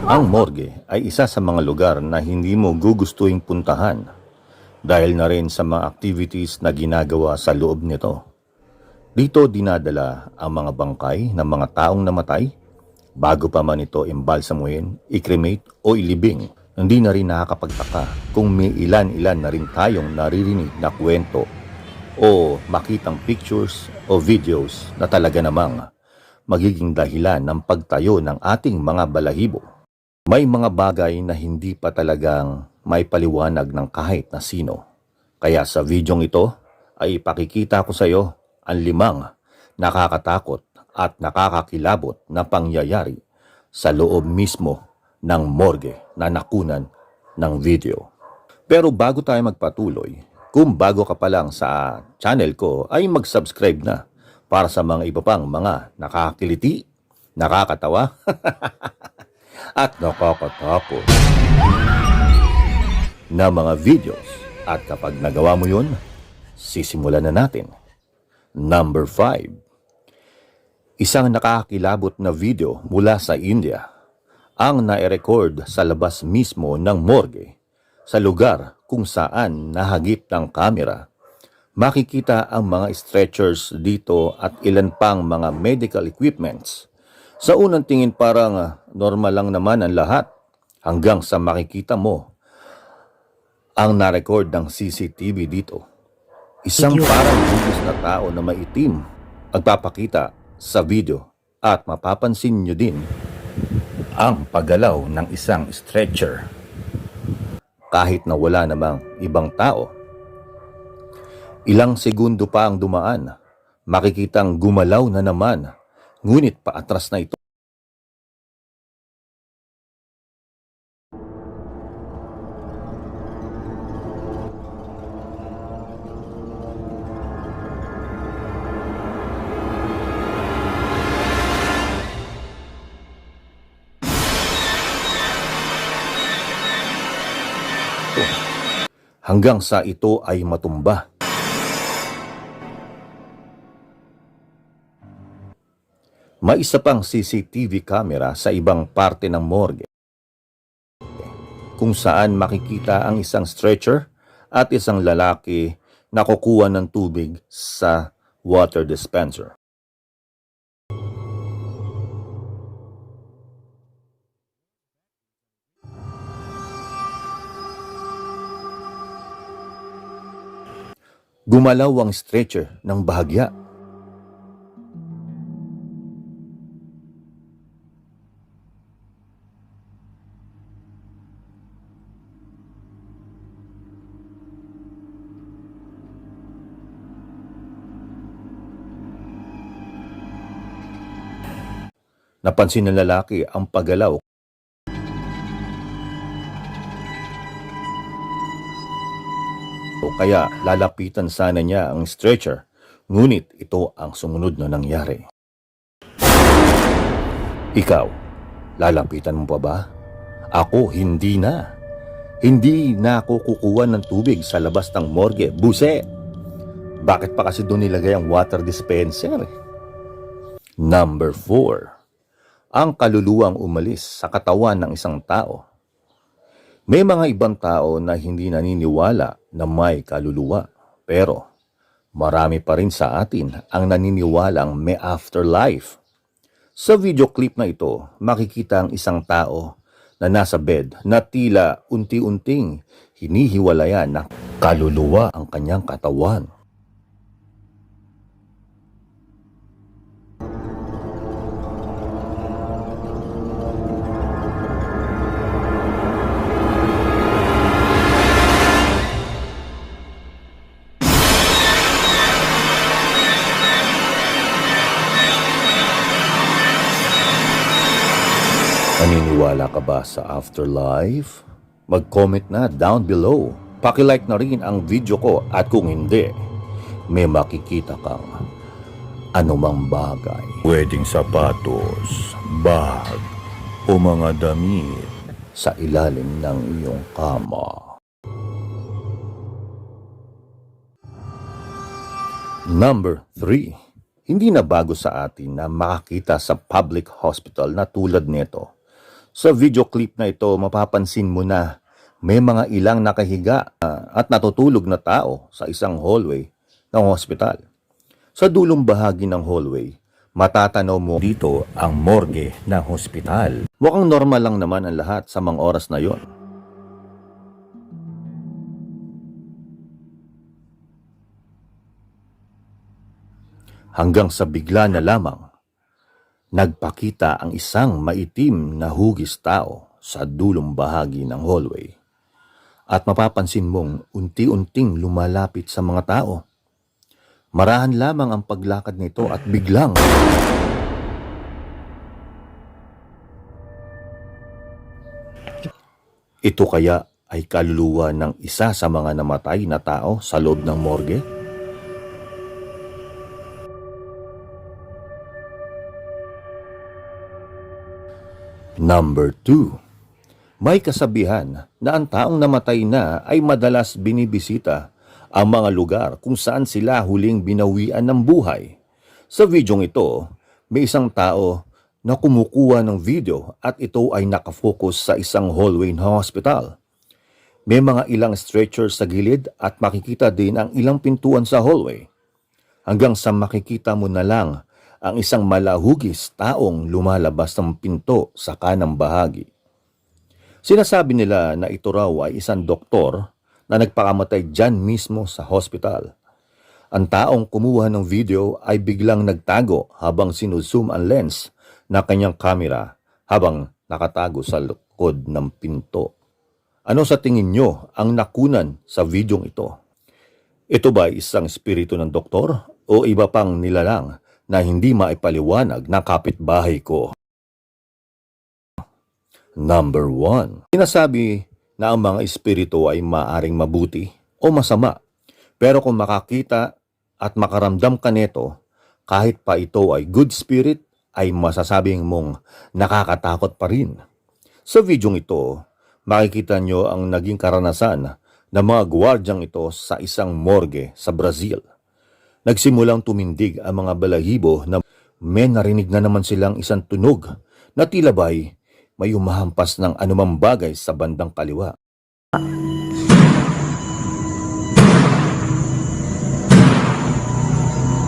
Ang morgue ay isa sa mga lugar na hindi mo gugustuhin puntahan dahil na rin sa mga activities na ginagawa sa loob nito. Dito dinadala ang mga bangkay ng mga taong namatay bago pa man ito imbalsamuhin, i-cremate o ilibing. Hindi na rin nakakapagtaka kung may ilan-ilan na rin tayong naririnig na kwento o makitang pictures o videos na talaga namang magiging dahilan ng pagtayo ng ating mga balahibo. May mga bagay na hindi pa talagang may paliwanag ng kahit na sino. Kaya sa videong ito ay ipakikita ko sa iyo ang 5 nakakatakot at nakakakilabot na pangyayari sa loob mismo ng morgue na nakunan ng video. Pero bago tayo magpatuloy, kung bago ka pa lang sa channel ko ay mag-subscribe na para sa mga iba pang mga nakakakiliti, nakakatawa, at nakakatakot na mga videos. At kapag nagawa mo yun, sisimulan na natin. Number 5. Isang nakakakilabot na video mula sa India ang nai-record sa labas mismo ng morgue sa lugar kung saan nahagip ng kamera. Makikita ang mga stretchers dito at ilan pang mga medical equipments. Sa unang tingin parang normal lang naman ang lahat hanggang sa makikita mo ang na-record ng CCTV dito. Isang parang bugis na tao na maitim agpapakita sa video at mapapansin nyo din ang paggalaw ng isang stretcher. Kahit na wala namang ibang tao. Ilang segundo pa ang dumaan, makikitang gumalaw na naman, ngunit paatras na ito. Hanggang sa ito ay matumba. May isa pang CCTV camera sa ibang parte ng morgue kung saan makikita ang isang stretcher at isang lalaki na kukuha ng tubig sa water dispenser. Gumalaw ang stretcher ng bahagya. Napansin ng lalaki ang paggalaw. Kaya lalapitan sana niya ang stretcher, ngunit ito ang sumunod na nangyari. Ikaw, lalapitan mo pa ba? Ako, hindi na. Hindi na ako kukuha ng tubig sa labas ng morgue. Buset! Bakit pa kasi doon nilagay ang water dispenser? Number 4. Ang kaluluwang umalis sa katawan ng isang tao. May mga ibang tao na hindi naniniwala na may kaluluwa, pero marami pa rin sa atin ang naniniwalang may afterlife. Sa video clip na ito, makikita ang isang tao na nasa bed na tila unti-unting hinihiwalayan na kaluluwa ang kanyang katawan. Naniniwala ka ba sa afterlife? Mag-comment na down below. Paki-like na rin ang video ko at kung hindi, may makikita kang anumang bagay. Pwedeng sapatos, bag, o mga damit sa ilalim ng iyong kama. Number 3. Hindi na bago sa atin na makakita sa public hospital na tulad nito. Sa video clip na ito, mapapansin mo na may mga ilang nakahiga at natutulog na tao sa isang hallway ng hospital. Sa dulong bahagi ng hallway, matatanaw mo dito ang morgue ng hospital. Mukhang normal lang naman ang lahat sa mga oras na yon. Hanggang sa bigla na lamang, nagpakita ang isang maitim na hugis tao sa dulong bahagi ng hallway. At mapapansin mong unti-unting lumalapit sa mga tao. Marahan lamang ang paglakad nito at biglang ito kaya ay kaluluwa ng isa sa mga namatay na tao sa loob ng morgue? Number 2. May kasabihan na ang taong namatay na ay madalas binibisita ang mga lugar kung saan sila huling binawian ng buhay. Sa videong ito, may isang tao na kumukuha ng video at ito ay nakafocus sa isang hallway ng hospital. May mga ilang stretchers sa gilid at makikita din ang ilang pintuan sa hallway. Hanggang sa makikita mo na lang ang isang malahugis taong lumalabas ng pinto sa kanang bahagi. Sinasabi nila na ito raw ay isang doktor na nagpakamatay dyan mismo sa hospital. Ang taong kumuha ng video ay biglang nagtago habang sinuzoom ang lens na kanyang kamera habang nakatago sa likod ng pinto. Ano sa tingin nyo ang nakunan sa videong ito? Ito ba isang espiritu ng doktor o iba pang nilalang na hindi maipaliwanag na kapitbahay ko? Number 1. Sinasabi na ang mga espiritu ay maaring mabuti o masama. Pero kung makakita at makaramdam ka nito, kahit pa ito ay good spirit, ay masasabing mong nakakatakot pa rin. Sa videong ito, makikita nyo ang naging karanasan ng mga gwardyang ito sa isang morgue sa Brazil. Nagsimulang tumindig ang mga balahibo na may narinig na naman silang isang tunog na tila ba'y may umahampas ng anumang bagay sa bandang kaliwa.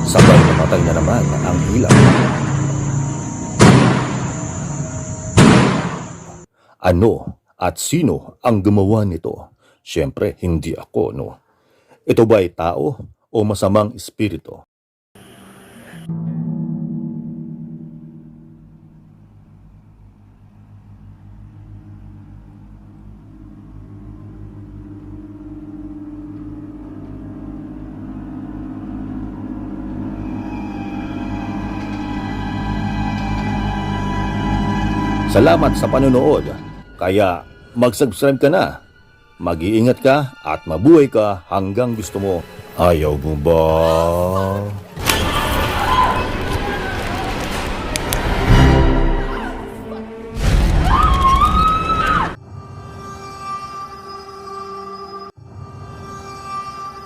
Sabay namatay na naman ang ilaw. Ano at sino ang gumawa nito? Siyempre, hindi ako, no? Ito ba ay tao o masamang espiritu? Salamat sa panonood. Kaya mag-subscribe ka na. Mag-iingat ka at mabuhay ka hanggang gusto mo. Ayaw mo ba?